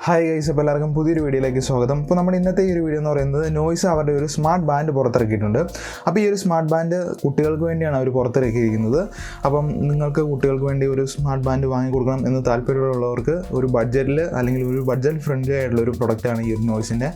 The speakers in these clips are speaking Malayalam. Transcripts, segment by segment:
ഹായ് ഗൈസ്, അപ്പോൾ എല്ലാവർക്കും പുതിയൊരു വീഡിയോയിലേക്ക് സ്വാഗതം. അപ്പോൾ നമ്മുടെ ഇന്നത്തെ ഈ ഒരു വീഡിയോ എന്ന് പറയുന്നത് നോയ്സ് അവരുടെ ഒരു സ്മാർട്ട് ബാൻഡ് പുറത്തിറക്കിയിട്ടുണ്ട്. അപ്പോൾ ഈ ഒരു സ്മാർട്ട് ബാൻഡ് കുട്ടികൾക്ക് വേണ്ടിയാണ് അവർ പുറത്തിറക്കിയിരിക്കുന്നത്. അപ്പം നിങ്ങൾക്ക് കുട്ടികൾക്ക് വേണ്ടി ഒരു സ്മാർട്ട് ബാൻഡ് വാങ്ങിക്കൊടുക്കണം എന്ന് താല്പര്യമുള്ളവർക്ക് ഒരു ബഡ്ജറ്റിൽ അല്ലെങ്കിൽ ഒരു ബഡ്ജറ്റ് ഫ്രണ്ട്ലി ആയിട്ടുള്ള ഒരു പ്രൊഡക്റ്റാണ് ഈ ഒരു നോയ്സിൻ്റെ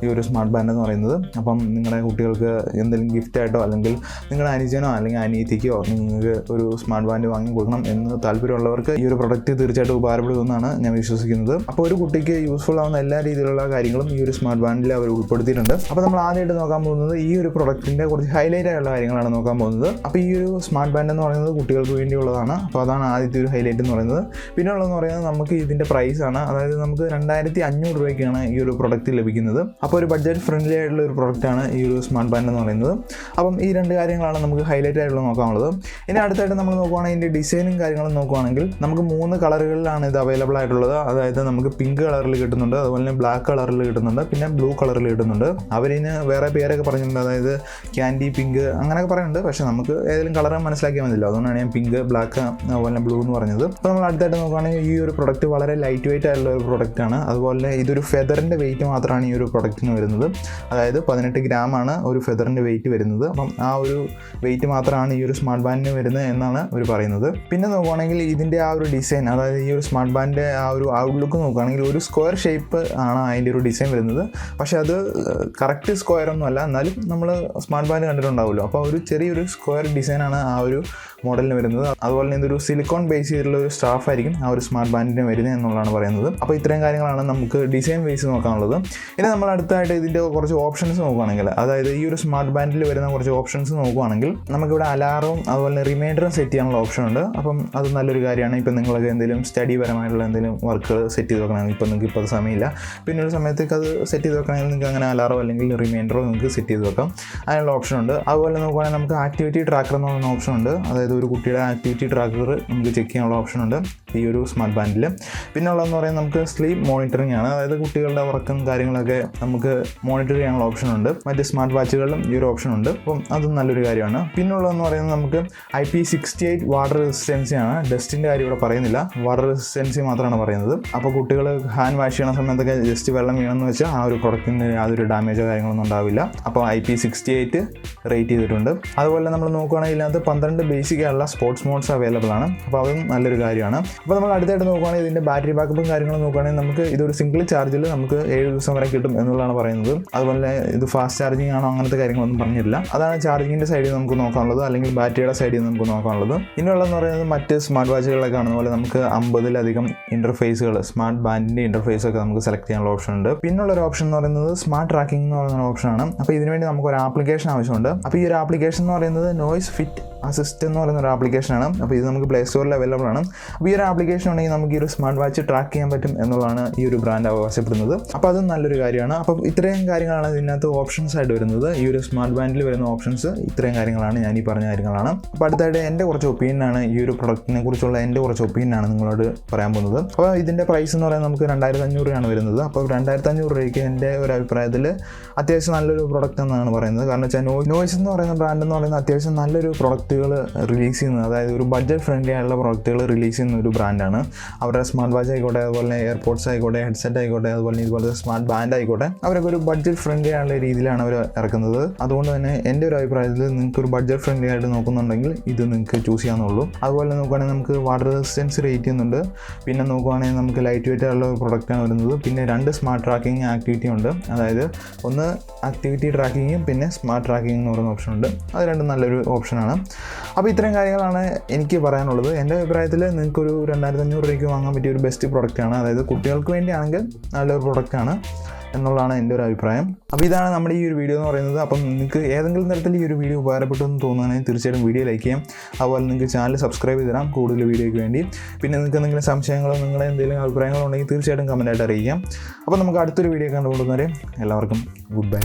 ഈ ഒരു സ്മാർട്ട് ബാൻഡ് എന്ന് പറയുന്നത്. അപ്പം നിങ്ങളുടെ കുട്ടികൾക്ക് എന്തെങ്കിലും ഗിഫ്റ്റായിട്ടോ അല്ലെങ്കിൽ നിങ്ങളുടെ അനുജനോ അല്ലെങ്കിൽ അനിയത്തിക്കോ നിങ്ങൾക്ക് ഒരു സ്മാർട്ട് ബാൻഡ് വാങ്ങിക്കൊടുക്കണം എന്ന് താല്പര്യമുള്ളവർക്ക് ഈ ഒരു പ്രൊഡക്റ്റ് തീർച്ചയായിട്ടും ഉപകാരപ്പെടുമെന്നാണ് ഞാൻ വിശ്വസിക്കുന്നത്. അപ്പോൾ ഒരു കുട്ടിക്ക് യൂസ്ഫുൾ ആവുന്ന എല്ലാ രീതിയിലുള്ള കാര്യങ്ങളും ഈ ഒരു സ്മാർട്ട് ബാൻഡിൽ അവർ ഉൾപ്പെടുത്തിയിട്ടുണ്ട്. അപ്പോൾ നമ്മൾ ആദ്യമായിട്ട് നോക്കാൻ പോകുന്നത് ഈ ഒരു പ്രൊഡക്റ്റിൻ്റെ കുറച്ച് ഹൈലൈറ്റ് ആയിട്ടുള്ള കാര്യങ്ങളാണ് നോക്കാൻ പോകുന്നത്. അപ്പോൾ ഈ ഒരു സ്മാർട്ട് ബാൻഡ് എന്ന് പറയുന്നത് കുട്ടികൾക്ക് വേണ്ടിയുള്ളതാണ്. അപ്പോൾ അതാണ് ആദ്യത്തെ ഒരു ഹൈലൈറ്റ് എന്ന് പറയുന്നത്. പിന്നെ ഉള്ളതെന്ന് പറയുന്നത് നമുക്ക് ഇതിൻ്റെ പ്രൈസാണ്. അതായത് നമുക്ക് 2500 രൂപയ്ക്കാണ് ഈ ഒരു പ്രൊഡക്റ്റ് ലഭിക്കുന്നത്. അപ്പോൾ ഒരു ബഡ്ജറ്റ് ഫ്രണ്ട്ലി ആയിട്ടുള്ള ഒരു പ്രൊഡക്റ്റാണ് ഈ ഒരു സ്മാർട്ട് ബാൻഡ് എന്ന് പറയുന്നത്. അപ്പം ഈ രണ്ട് കാര്യങ്ങളാണ് നമുക്ക് ഹൈലൈറ്റ് ആയിട്ടുള്ള നോക്കാനുള്ളത്. ഇനി അടുത്തായിട്ട് നമ്മൾ നോക്കുകയാണെങ്കിൽ ഇതിൻ്റെ ഡിസൈനും കാര്യങ്ങളും നോക്കുകയാണെങ്കിൽ നമുക്ക് 3 കളറുകളിലാണ് ഇത് അവൈലബിൾ ആയിട്ടുള്ളത്. അതായത് നമുക്ക് പിങ്ക് കളറിൽ കിട്ടുന്നുണ്ട്, അതുപോലെ തന്നെ ബ്ലാക്ക് കളറിൽ കിട്ടുന്നുണ്ട്, പിന്നെ ബ്ലൂ കളറിൽ കിട്ടുന്നുണ്ട്. അവരിന് വേറെ പേരൊക്കെ പറഞ്ഞിട്ടുണ്ട്, അതായത് ക്യാൻഡി പിങ്ക് അങ്ങനെയൊക്കെ പറയുന്നുണ്ട്. പക്ഷേ നമുക്ക് ഏതെങ്കിലും കളർ മനസ്സിലാക്കിയാൽ മതിയല്ലോ, അതുകൊണ്ടാണ് ഞാൻ പിങ്ക്, ബ്ലാക്ക്, അതുപോലെ ബ്ലൂ എന്ന് പറഞ്ഞത്. അപ്പോൾ നമ്മൾ അടുത്തായിട്ട് നോക്കുകയാണെങ്കിൽ ഈ ഒരു പ്രൊഡക്റ്റ് വളരെ ലൈറ്റ് വെയിറ്റ് ആയിട്ടുള്ള ഒരു പ്രൊഡക്റ്റാണ്. അതുപോലെ ഇതൊരു ഫെദറിൻ്റെ വെയിറ്റ് മാത്രമാണ് ഈ ഒരു പ്രൊഡക്റ്റിന് വരുന്നത്. അതായത് 18 ഗ്രാമാണ് ഒരു ഫെദറിൻ്റെ വെയിറ്റ് വരുന്നത്. അപ്പം ആ ഒരു വെയിറ്റ് മാത്രമാണ് ഈ ഒരു സ്മാർട്ട് ബാൻഡിന് വരുന്നത് എന്നാണ് അവർ പറയുന്നത്. പിന്നെ നോക്കുകയാണെങ്കിൽ ഇതിൻ്റെ ആ ഒരു ഡിസൈൻ, അതായത് ഈ ഒരു സ്മാർട്ട് ബാൻഡിൻ്റെ ആ ഒരു ഔട്ട്ലുക്ക് നോക്കുകയാണെങ്കിൽ ഒരു സ്ക്വയർ ഷേപ്പ് ആണ് അതിൻ്റെ ഒരു ഡിസൈൻ വരുന്നത്. പക്ഷേ അത് കറക്റ്റ് സ്ക്വയർ ഒന്നും അല്ല, എന്നാലും നമ്മൾ സ്മാർട്ട് ബാൻഡ് കണ്ടിട്ടുണ്ടാവുമല്ലോ. അപ്പോൾ ഒരു ചെറിയൊരു സ്ക്വയർ ഡിസൈനാണ് ആ ഒരു മോഡലിന് വരുന്നത്. അതുപോലെ തന്നെ ഇതൊരു സിലിക്കോൺ ബേസ് ചെയ്തിട്ടുള്ള ഒരു സ്റ്റാഫ് ആയിരിക്കും ആ ഒരു സ്മാർട്ട് ബാൻഡിന് വരുന്നത് എന്നുള്ളതാണ് പറയുന്നത്. അപ്പോൾ ഇത്രയും കാര്യങ്ങളാണ് നമുക്ക് ഡിസൈൻ ബേസ് നോക്കാനുള്ളത്. ഇനി നമ്മൾ അടുത്തായിട്ട് ഇതിൻ്റെ കുറച്ച് ഓപ്ഷൻസ് നോക്കുകയാണെങ്കിൽ, അതായത് ഈ ഒരു സ്മാർട്ട് ബാൻഡിൽ വരുന്ന കുറച്ച് ഓപ്ഷൻസ് നോക്കുകയാണെങ്കിൽ നമുക്കിവിടെ അലാറവും അതുപോലെ റിമൈൻഡറും സെറ്റ് ചെയ്യാനുള്ള ഓപ്ഷൻ ഉണ്ട്. അപ്പം അത് നല്ലൊരു കാര്യമാണ്. ഇപ്പം നിങ്ങൾക്ക് എന്തെങ്കിലും സ്റ്റഡി പരമായിട്ടുള്ള എന്തെങ്കിലും വർക്കുകൾ സെറ്റ് ചെയ്ത് വെക്കണമെങ്കിൽ ഇപ്പം നിങ്ങൾക്ക് ഇപ്പോൾ അത് സമയമില്ല, പിന്നെ ഒരു സമയത്തേക്ക് അത് സെറ്റ് ചെയ്ത് വെക്കണമെങ്കിൽ നിങ്ങൾക്ക് അങ്ങനെ അലാറോ അല്ലെങ്കിൽ റിമൈൻഡറോ നിങ്ങൾക്ക് സെറ്റ് ചെയ്ത് വെക്കാം. അതിനുള്ള ഓപ്ഷൻ ഉണ്ട്. അതുപോലെ നോക്കുകയാണെങ്കിൽ നമുക്ക് ആക്ടിവിറ്റി ട്രാക്കർ എന്ന് പറയുന്ന ഓപ്ഷൻ ഉണ്ട്. അതായത് ഒരു കുട്ടിയുടെ ആക്ടിവിറ്റി ട്രാക്കർ നമുക്ക് ചെക്ക് ചെയ്യാനുള്ള ഓപ്ഷൻ ഉണ്ട് ഈ ഒരു സ്മാർട്ട് ബാൻഡിൽ. പിന്നെ ഉള്ളതെന്ന് പറയുന്നത് നമുക്ക് സ്ലീപ്പ് മോണിറ്ററിംഗ് ആണ്. അതായത് കുട്ടികളുടെ ഉറക്കം കാര്യങ്ങളൊക്കെ നമുക്ക് മോണിറ്റർ ചെയ്യാനുള്ള ഓപ്ഷൻ ഉണ്ട്. മറ്റ് സ്മാർട്ട് വാച്ചുകളിലും ഈ ഒരു ഓപ്ഷൻ ഉണ്ട്. അപ്പം അതും നല്ലൊരു കാര്യമാണ്. പിന്നെ ഉള്ളതെന്ന് പറയുന്നത് നമുക്ക് IP68 വാട്ടർ റെസിസ്റ്റൻസി ആണ്. ഡസ്റ്റിൻ്റെ കാര്യം ഇവിടെ പറയുന്നില്ല, വാട്ടർ റെസിസ്റ്റൻസി മാത്രമാണ് പറയുന്നത്. അപ്പോൾ കുട്ടികൾ ഹാൻഡ് വാഷ് ചെയ്യണ സമയത്തൊക്കെ ജസ്റ്റ് വെള്ളം വീണമെന്ന് വെച്ചാൽ ആ ഒരു പ്രൊഡക്റ്റിന് യാതൊരു ഡാമേജോ കാര്യങ്ങളൊന്നും ഉണ്ടാവില്ല. അപ്പോൾ IP68 റേറ്റ് ചെയ്തിട്ടുണ്ട്. അതുപോലെ നമ്മൾ നോക്കുകയാണെങ്കിൽ ഇതിനകത്ത് 12 ബേസിക് ആയിട്ടുള്ള സ്പോർട്സ് മോഡ്സ് അവൈലബിൾ ആണ്. അപ്പോൾ അതും നല്ലൊരു കാര്യമാണ്. അപ്പോൾ നമ്മൾ അടുത്തായിട്ട് നോക്കുകയാണെങ്കിൽ ഇതിൻ്റെ ബാറ്ററി ബാക്കപ്പും കാര്യങ്ങളും നോക്കുകയാണെങ്കിൽ നമുക്ക് ഇതൊരു സിംഗിൾ ചാർജിൽ നമുക്ക് 7 ദിവസം വരെ കിട്ടും എന്നുള്ളതാണ് പറയുന്നത്. അതുപോലെ ഇത് ഫാസ്റ്റ് ചാർജിങ് ആണോ അങ്ങനത്തെ കാര്യങ്ങളൊന്നും പറഞ്ഞിട്ടില്ല. അതാണ് ചാർജിങ്ങിൻ്റെ സൈഡിൽ നമുക്ക് നോക്കാനുള്ളത്, അല്ലെങ്കിൽ ബാറ്ററിയുടെ സൈഡിൽ നമുക്ക് നോക്കാനുള്ളത്. ഇനിയുള്ളതെന്ന് പറയുന്നത് മറ്റ് സ്മാർട്ട് വാച്ചുകളൊക്കെ കാണുന്ന പോലെ നമുക്ക് 50-ലധികം ഇൻ്റർഫേസുകൾ, സ്മാർട്ട് ബാൻഡിൻ്റെ ഇൻ്റർഫേസൊക്കെ നമുക്ക് സെലക്ട് ചെയ്യാനുള്ള ഓപ്ഷൻ ഉണ്ട്. പിന്നുള്ളൊരു ഓപ്ഷൻ എന്ന് പറയുന്നത് സ്മാർട്ട് ട്രാക്കിംഗ് എന്ന് പറയുന്ന ഓപ്ഷനാണ്. അപ്പോൾ ഇതിനുവേണ്ടി നമുക്കൊരു ആപ്ലിക്കേഷൻ ആവശ്യമുണ്ട്. അപ്പോൾ ഈ ഒരു ആപ്ലിക്കേഷൻ എന്ന് പറയുന്നത് നോയ്സ് ഫിറ്റ് അസിസ്റ്റ് എന്ന് പറയുന്ന ഒരു ആപ്ലിക്കേഷനാണ്. അപ്പോൾ ഇത് നമുക്ക് പ്ലേ സ്റ്റോറിൽ അവൈലബിൾ ആണ്. അപ്പോൾ ഈ ഒരു ആപ്ലിക്കേഷൻ ഉണ്ടെങ്കിൽ നമുക്ക് ഈ ഒരു സ്മാർട്ട് വാച്ച് ട്രാക്ക് ചെയ്യാൻ പറ്റും എന്നുള്ളതാണ് ഈ ഒരു ബ്രാൻഡ് അവകാശപ്പെടുന്നത്. അപ്പോൾ അതും നല്ലൊരു കാര്യമാണ്. അപ്പോൾ ഇത്രയും കാര്യങ്ങളാണ് ഇതിനകത്ത് ഓപ്ഷൻസ് ആയിട്ട് വരുന്നത്. ഈ ഒരു സ്മാർട്ട് ബാൻഡിൽ വരുന്ന ഓപ്ഷൻസ് ഇത്രയും കാര്യങ്ങളാണ്, ഞാൻ ഈ പറഞ്ഞ കാര്യങ്ങളാണ്. അപ്പോൾ അടുത്തായിട്ട് എൻ്റെ കുറച്ച് ഒപ്പീനിയനാണ്, ഈ ഒരു പ്രൊഡക്റ്റിനെ കുറിച്ചുള്ള എൻ്റെ കുറച്ച് ഒപ്പീനിയനാണ് നിങ്ങളോട് പറയാൻ പോകുന്നത്. അപ്പോൾ ഇതിൻ്റെ പ്രൈസ് എന്ന് പറയുന്നത് നമുക്ക് 2500 രൂപയാണ് വരുന്നത്. അപ്പോൾ 2500 രൂപയ്ക്ക് എൻ്റെ ഒരു അഭിപ്രായത്തിൽ അത്യാവശ്യം നല്ലൊരു പ്രൊഡക്റ്റ് എന്നാണ് പറയുന്നത്. കാരണം വെച്ചാൽ നോയ്സ് എന്ന് പറയുന്ന ബ്രാൻഡ് എന്ന് പറയുന്നത് അത്യാവശ്യം നല്ലൊരു പ്രൊഡക്റ്റുകൾ റിലീസ് ചെയ്യുന്നത്, അതായത് ഒരു ബഡ്ജറ്റ് ഫ്രണ്ട്ലി ആയിട്ടുള്ള പ്രൊഡക്റ്റുകൾ റിലീസ് ചെയ്യുന്ന ഒരു ബ്രാൻഡാണ്. അവരുടെ സ്മാർട്ട് വാച്ച് ആയിക്കോട്ടെ, അതുപോലെ എയർപോഡ്സ് ആയിക്കോട്ടെ, ഹെഡ്സെറ്റ് ആയിക്കോട്ടെ, അതുപോലെ ഇതുപോലത്തെ സ്മാർട്ട് ബാൻഡ് ആയിക്കോട്ടെ, അവരൊക്കെ ഒരു ബഡ്ജറ്റ് ഫ്രണ്ട്ലി ആയിട്ടുള്ള രീതിയിലാണ് അവർ ഇറക്കുന്നത്. അതുകൊണ്ട് തന്നെ എൻ്റെ ഒരു അഭിപ്രായത്തിൽ നിങ്ങൾക്ക് ഒരു ബഡ്ജറ്റ് ഫ്രണ്ട്ലി ആയിട്ട് നോക്കുന്നുണ്ടെങ്കിൽ ഇത് നിങ്ങൾക്ക് ചൂസ് ചെയ്യാവുന്നുള്ളൂ. അതുപോലെ നോക്കുകയാണെങ്കിൽ നമുക്ക് വാട്ടർ റെസിസ്റ്റൻസ് റേറ്റ് ചെയ്യുന്നുണ്ട്. പിന്നെ നോക്കുകയാണെങ്കിൽ നമുക്ക് ലൈറ്റ് വെയിറ്റ് ആയിട്ടുള്ള പ്രൊഡക്റ്റാണ് വരുന്നത്. പിന്നെ 2 സ്മാർട്ട് ട്രാക്കിംഗ് ആക്ടിവിറ്റി ഉണ്ട്. അതായത് ഒന്ന് ആക്ടിവിറ്റി ട്രാക്കിങ്ങും പിന്നെ സ്മാർട്ട് ട്രാക്കിംഗ് എന്ന് പറയുന്ന ഓപ്ഷൻ ഉണ്ട്. അത് രണ്ടും നല്ലൊരു ഓപ്ഷനാണ്. അപ്പോൾ ഇത്രയും കാര്യങ്ങളാണ് എനിക്ക് പറയാനുള്ളത്. എൻ്റെ അഭിപ്രായത്തിൽ നിങ്ങൾക്കൊരു 2500 രൂപയ്ക്ക് വാങ്ങാൻ പറ്റിയ ഒരു ബെസ്റ്റ് പ്രൊഡക്റ്റാണ്. അതായത് കുട്ടികൾക്ക് വേണ്ടിയാണെങ്കിൽ നല്ലൊരു പ്രൊഡക്റ്റാണ് എന്നുള്ളതാണ് എൻ്റെ ഒരു അഭിപ്രായം. അപ്പോൾ ഇതാണ് നമ്മുടെ ഈ ഒരു വീഡിയോ എന്ന് പറയുന്നത്. അപ്പം നിങ്ങൾക്ക് ഏതെങ്കിലും തരത്തിൽ ഈ ഒരു വീഡിയോ ഉപകാരപ്പെട്ടു എന്ന് തോന്നുകയാണെങ്കിൽ തീർച്ചയായിട്ടും വീഡിയോ ലൈക്ക് ചെയ്യാം. അതുപോലെ നിങ്ങൾക്ക് ചാനൽ സബ്സ്ക്രൈബ് ചെയ്ത് തരാം കൂടുതൽ വീഡിയോയ്ക്ക് വേണ്ടി. പിന്നെ നിങ്ങൾക്ക് എന്തെങ്കിലും സംശയങ്ങളോ നിങ്ങളുടെ എന്തെങ്കിലും അഭിപ്രായങ്ങളോ ഉണ്ടെങ്കിൽ തീർച്ചയായിട്ടും കമൻറ്റായിട്ട് അറിയിക്കാം. അപ്പോൾ നമുക്ക് അടുത്തൊരു വീഡിയോ കണ്ടുകൊണ്ടുവന്നവരെ എല്ലാവർക്കും ഗുഡ് ബൈ.